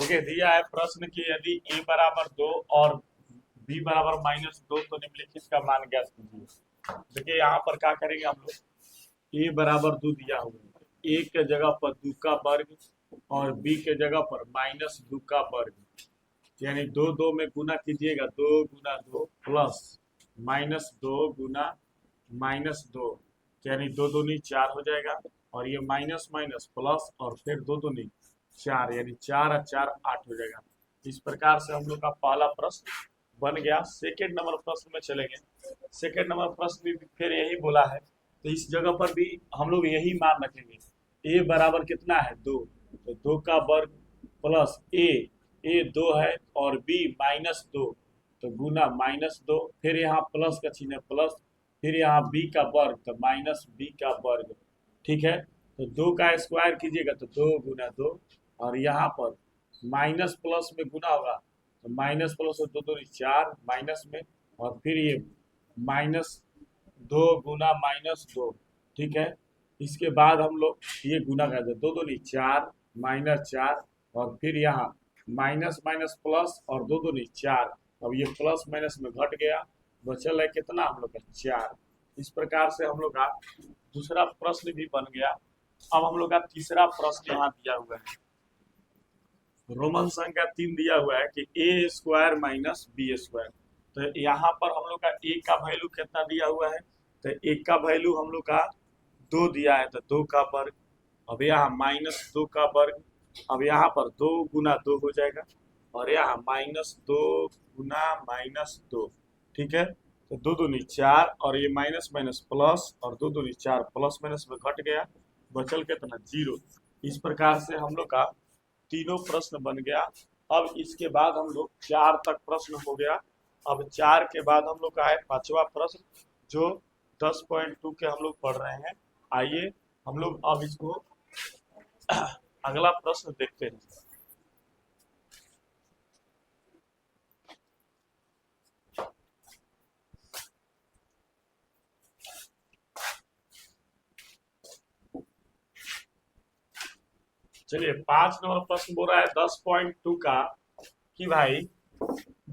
देखिए दिया है प्रश्न कि यदि a बराबर 2 और b बराबर -2 तो निम्नलिखित का मान ज्ञात कीजिए। देखिए यहाँ पर क्या करेंगे हम लोग, a बराबर 2 दिया हुआ है, a के जगह पर 2 का वर्ग और b के जगह पर -2 का वर्ग, यानी 2 में गुना कीजिएगा, 2 गुना 2 प्लस -2 गुना -2, यानी 2 दूनी 4 हो जाएगा, और ये माइनस माइनस प्लस और फिर 2 दूनी 4, यानी 4 और 4 8 हो जाएगा। इस प्रकार से हम लोग का पहला प्रश्न बन गया। सेकेंड नंबर प्रश्न में चलेंगे। सेकेंड नंबर प्रश्न भी फिर यही बोला है, तो इस जगह पर भी हम लोग यही मान रखेंगे। ए बराबर कितना है 2, तो 2 का वर्ग प्लस ए 2 है और बी -2, तो गुना -2, फिर यहाँ प्लस का चिन्ह है प्लस, फिर यहाँ बी का वर्ग तो -b का वर्ग, ठीक है। तो 2 का स्क्वायर कीजिएगा तो 2 गुना 2, और यहाँ पर माइनस प्लस में गुना होगा तो माइनस प्लस और 2 दूनी 4 माइनस में, और फिर ये -2 गुना -2, ठीक है। इसके बाद हम लोग ये गुना कर दे, 2 दूनी 4 -4, और फिर यहाँ माइनस माइनस प्लस और 2 दूनी 4, अब ये प्लस माइनस में घट गया, बचल है कितना हम लोग का 4। इस प्रकार से हम लोग का दूसरा प्रश्न भी बन गया। अब हम लोग का तीसरा प्रश्न यहाँ दिया हुआ है, रोमन संख्या 3 दिया हुआ है कि a square minus B square. तो यहाँ पर हम लोग का ए का वैल्यू कितना दिया हुआ है, तो ए का वैल्यू हम लोग का 2 दिया है, तो 2 का वर्ग, अब यहाँ -2 का वर्ग, अब यहाँ पर 2 गुना 2 हो जाएगा, और यहाँ -2 गुना -2, ठीक है। तो 2 दूनी 4, और ये माइनस माइनस प्लस, और 2 दूनी 4 प्लस माइनस में घट गया, बचल कितना 0। इस प्रकार से हम लोग का तीनों प्रश्न बन गया। अब इसके बाद हम लोग 4 तक प्रश्न हो गया। अब 4 के बाद हम लोग का है पांचवा प्रश्न, जो 10.2 के हम लोग पढ़ रहे हैं। आइए हम लोग अब इसको अगला प्रश्न देखते हैं। चलिए 5 नंबर प्रश्न बोल रहा है 10.2 का कि भाई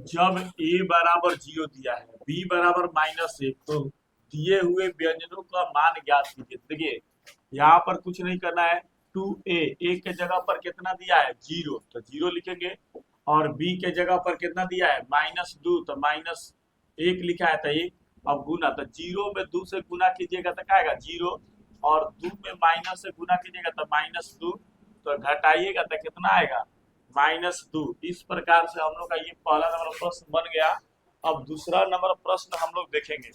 जब a बराबर 0 दिया है, b बराबर -1, तो दिए हुए व्यंजनों का मान ज्ञात कीजिए। देखिए यहाँ पर कुछ नहीं करना है, 2a, a के जगह पर कितना दिया है 0, तो 0 लिखेंगे, और b के जगह पर कितना दिया है -2, तो -1 लिखा है, तो 1, अब गुना, तो 0 में 2 से गुना कीजिएगा तो क्या आएगा 0, और 2 में माइनस से गुना कीजिएगा तो -2, तो घटाइएगा तो कितना आएगा -2। इस प्रकार से हम लोग का ये पहला नंबर प्रश्न बन गया। अब दूसरा नंबर प्रश्न हम लोग देखेंगे।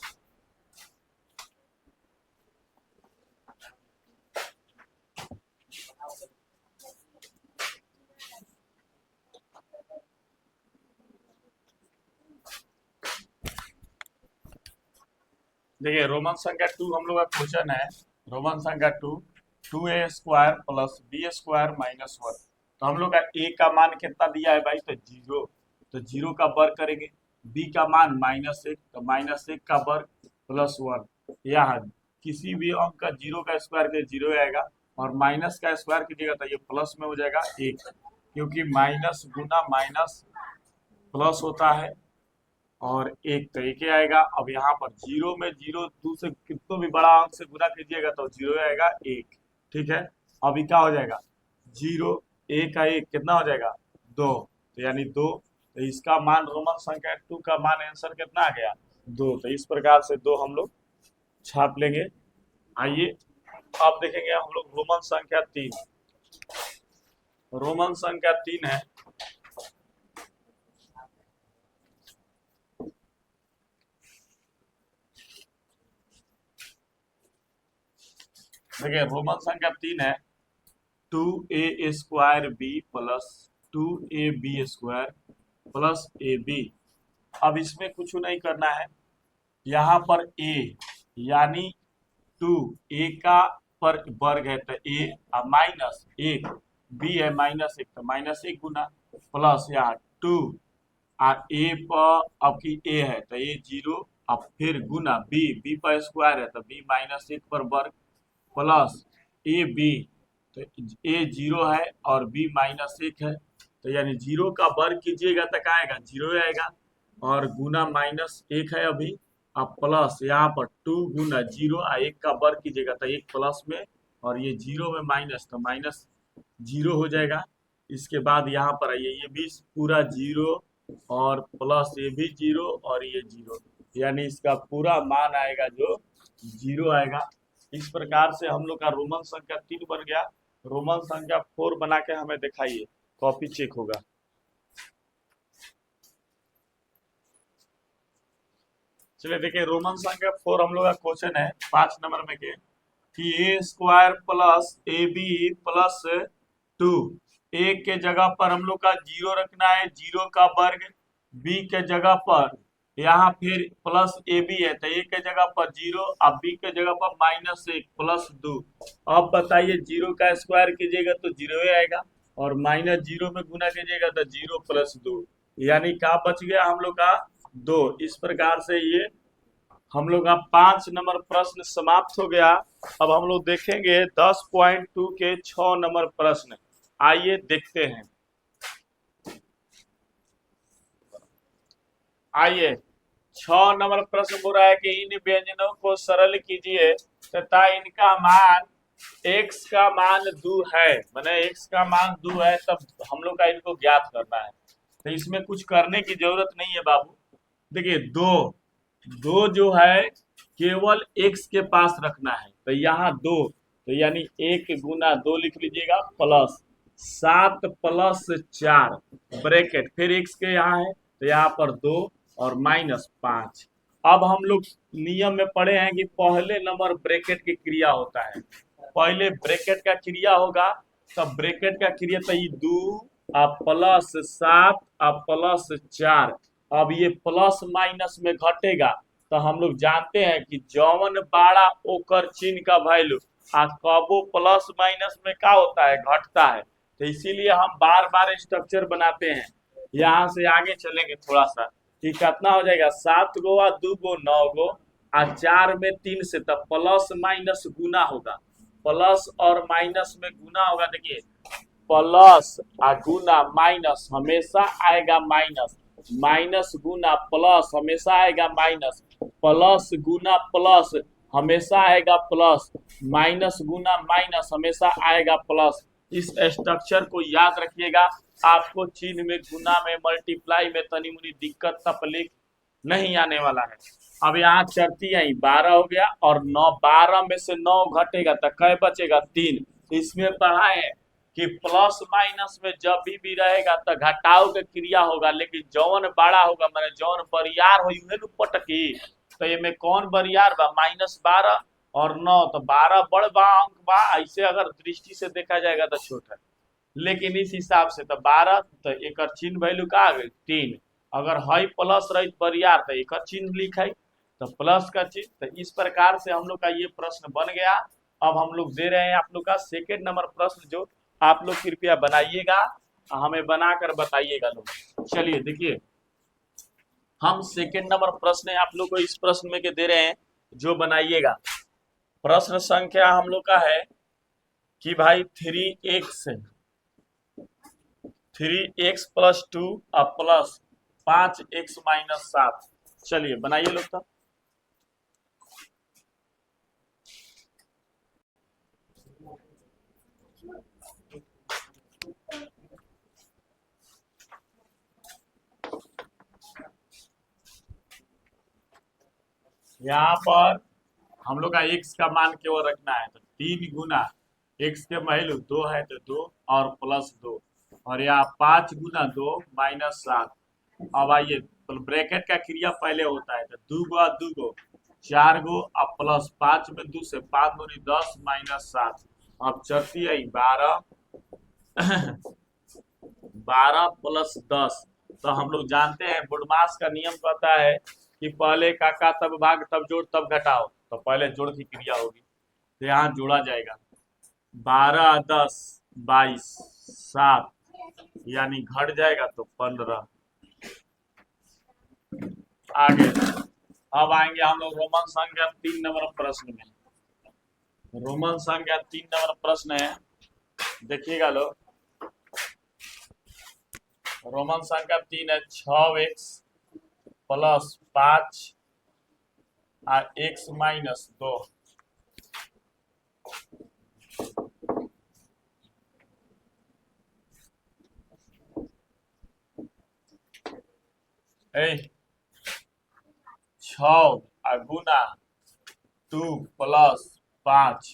देखिए रोमन संख्या 2 हम लोग का क्वेश्चन है, रोमन संख्या 2a square plus B square -1। तो हम लोग का a का मान कितना दिया है भाई, तो 0, तो 0 का वर्ग करेंगे, b का मान -1, तो -1 का वर्ग प्लस 1, यहाँ किसी भी अंक का 0 का स्क्वायर के 0 आएगा, और माइनस का स्क्वायर कीजिएगा तो ये प्लस में हो जाएगा 1, क्योंकि माइनस गुना माइनस प्लस होता है, और 1 तो 1 ही आएगा। अब यहाँ पर 0 में 0 2 से कितना भी बड़ा अंक से गुना कीजिएगा तो 0 आएगा 1, ठीक है। अभी क्या हो जाएगा 0 1 का 1 कितना हो जाएगा 2, तो यानी 2, तो इसका मान रोमन संख्या 2 का मान आंसर कितना आ गया 2। तो इस प्रकार से 2 हम लोग छाप लेंगे। आइए अब देखेंगे हम लोग रोमन संख्या 3। रोमन संख्या 3 है, देखिए रोमन संख्या 3 है 2a square B plus 2ab square plus ab। अब इसमें कुछ नहीं करना है, यहाँ पर a यानी 2a का पर वर्ग है तो a, माइनस 1 b है -1, तो -1 गुना प्लस यहाँ 2 a पर अब की a है तो a 0, अब फिर गुना b पर स्क्वायर है तो b -1 पर वर्ग प्लस ए बी, तो ए 0 है और बी -1 है, तो यानी 0 का वर्ग कीजिएगा तो क्या आएगा, 0 आएगा। और गुना -1 है अभी, अब प्लस यहाँ पर 2 गुना 0 1 का वर्ग कीजिएगा तो 1 प्लस में, और ये 0 में माइनस तो -0 हो जाएगा। इसके बाद यहाँ पर आइए, ये भी पूरा 0 और प्लस ये भी 0 और ये 0, यानी इसका पूरा मान आएगा जो 0 आएगा। इस प्रकार से हम लोग का रोमन संख्या 3 बन गया। रोमन संख्या 4 बना के हमें दिखाइए, कॉपी चेक होगा। चलिए देखिए, रोमन संख्या 4 हम लोग का क्वेश्चन है 5 नंबर में के कि a square plus a b plus 2, a के जगह पर हम लोग का 0 रखना है, 0 का वर्ग, बी के जगह पर यहाँ फिर प्लस ए बी है तो ए के जगह पर 0, अब बी के जगह पर -1 प्लस 2। अब बताइए 0 का स्क्वायर कीजिएगा तो 0 ही आएगा, और -0 में गुना कीजिएगा तो 0 प्लस 2, यानी क्या बच गया हम लोग का 2। इस प्रकार से ये हम लोग का 5 नंबर प्रश्न समाप्त हो गया। अब हम लोग देखेंगे 10.2 के 6 नंबर प्रश्न, आइए देखते हैं। आइए 6 नंबर प्रश्न बोल रहा है कि इन व्यंजनों को सरल कीजिए तथा इनका मान x का मान 2 है, माने x का मान 2 है, तब हम लोग का इनको ज्ञात करना है। तो इसमें कुछ करने की जरूरत नहीं है बाबू। देखिए दो जो है केवल x के पास रखना है, तो यहाँ 2, तो यानी 1 गुना 2 लिख लीजिएगा, प्लस 7 प्लस 4 ब्रैकेट, फिर x के यहाँ है तो यहाँ पर 2 और -5। अब हम लोग नियम में पढ़े हैं कि पहले नंबर ब्रैकेट की क्रिया होता है, पहले ब्रैकेट का क्रिया होगा, तब ब्रैकेट का क्रिया तो ये 2 प्लस 7 प्लस 4। अब ये प्लस माइनस में घटेगा तो हम लोग जानते हैं कि जौवन बाड़ा ओकर चिन्ह का वैल्यू कबो प्लस माइनस में क्या होता है, घटता है। तो इसीलिए हम बार बार स्ट्रक्चर बनाते हैं। यहाँ से आगे चलेंगे थोड़ा सा कि कितना हो जाएगा, 7 गो 2 गो 9 गो 4 में 3 से, तब प्लस माइनस गुना होगा, प्लस और माइनस में गुना होगा। देखिए प्लस गुना माइनस हमेशा आएगा माइनस, माइनस गुना प्लस हमेशा आएगा माइनस, प्लस गुना प्लस हमेशा आएगा प्लस, माइनस गुना माइनस हमेशा आएगा प्लस। इस स्ट्रक्चर को याद रखिएगा, आपको चिन्ह में, गुना में, मल्टीप्लाई में तनी मुनी दिक्कत तकलीफ नहीं आने वाला है। अब यहाँ चरती आई 12 हो गया और 9, 12 में से 9 घटेगा तो कै बचेगा, 3। इसमें पढ़ा है कि प्लस माइनस में जब भी रहेगा तो घटाव के क्रिया होगा, लेकिन जौन बड़ा होगा माने जौन बरियार हो उहे पटकी। तो ये में कौन बरियार बा, -12 और 9, तो 12 बड़ बा अंक बा, ऐसे अगर दृष्टि से देखा जाएगा तो छोटा, लेकिन इस हिसाब से तो 12, तो एक चिन्ह वैल्यू का आ गई 3। अगर हई प्लस रही बरियार तो एक चिन्ह लिखाई, तो प्लस का चिन्ह। तो इस प्रकार से हम लोग का ये प्रश्न बन गया। अब हम लोग दे रहे हैं आप लोग का सेकेंड नंबर प्रश्न, जो आप लोग कृपया बनाइएगा, हमें बनाकर बताइएगा लोग। चलिए देखिए, हम सेकेंड नंबर प्रश्न आप लोग को इस प्रश्न में के दे रहे हैं, जो बनाइएगा। प्रश्न संख्या हम लोग का है कि भाई 3x plus 2 plus 5x minus 7। चलिए बनाइए लोग। तो यहाँ पर हम लोग का x का मान केवल रखना है, तो 3 गुना x के वैल्यू 2 है तो 2 और प्लस 2, और यहाँ 5 गुना 2 माइनस 7। अब आइए ब्रैकेट का क्रिया पहले होता है, तो 2 गो 2 गो 4 गो अब प्लस 5 में 2 से 5 दूनी 10 माइनस 7। अब चलती है 12 12 प्लस 10। तो हम लोग जानते हैं बुडमास का नियम कहता है कि पहले का तब भाग तब जोड़ तब घटाओ, तो पहले जोड़ की क्रिया होगी, तो यहाँ जोड़ा जाएगा 12 10 22 7, यानी घट जाएगा तो 15। आगे अब आएंगे हम लोग रोमन संख्या 3 नंबर प्रश्न में। रोमन संख्या 3 नंबर प्रश्न है, देखिएगा लोग। रोमन संख्या 3 है 6x प्लस 5 और x माइनस 2। गुना 2 प्लस 5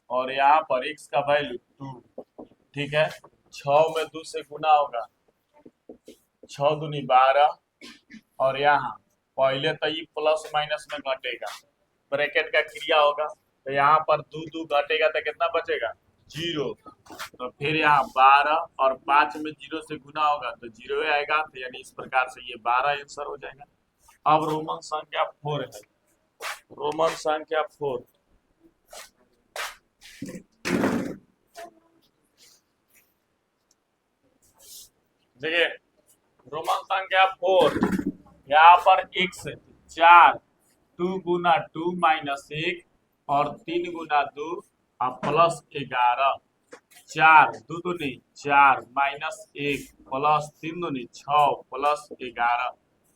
और यहाँ पर x का वैल्यू 2। ठीक है, 6 में 2 से गुना होगा, 6 दूनी 12 और यहाँ पहले तो ये प्लस माइनस में घटेगा, ब्रैकेट का क्रिया होगा, तो यहाँ पर 2 2 घटेगा तो कितना बचेगा 0। तो फिर यहाँ 12 और 5 में 0 से गुना होगा तो 0 ही आएगा, तो यानी इस प्रकार से ये 12 आंसर हो जाएगा। अब रोमन संख्या 4 है, रोमन संख्या 4। देखिए रोमन संख्या 4, यहाँ पर x 4, 2 गुना 2 माइनस 1 और 3 गुना 2 और प्लस 11, 4 2 दूनी 4 माइनस 1 प्लस 3 दूनी 6 प्लस 11।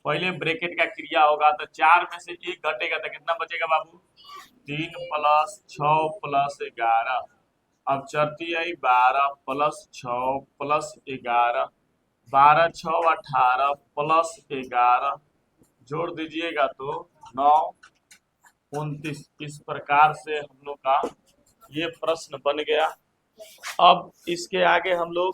पहले ब्रैकेट का क्रिया होगा तो 4 में से 1 घटेगा तो कितना बचेगा बाबू 3 प्लस 6 प्लस 11। अब चरती आई 12 प्लस 6 प्लस 11, 12 6 18 प्लस 11 जोड़ दीजिएगा तो 9 29। इस प्रकार से हम लोग का ये प्रश्न बन गया। अब इसके आगे हम लोग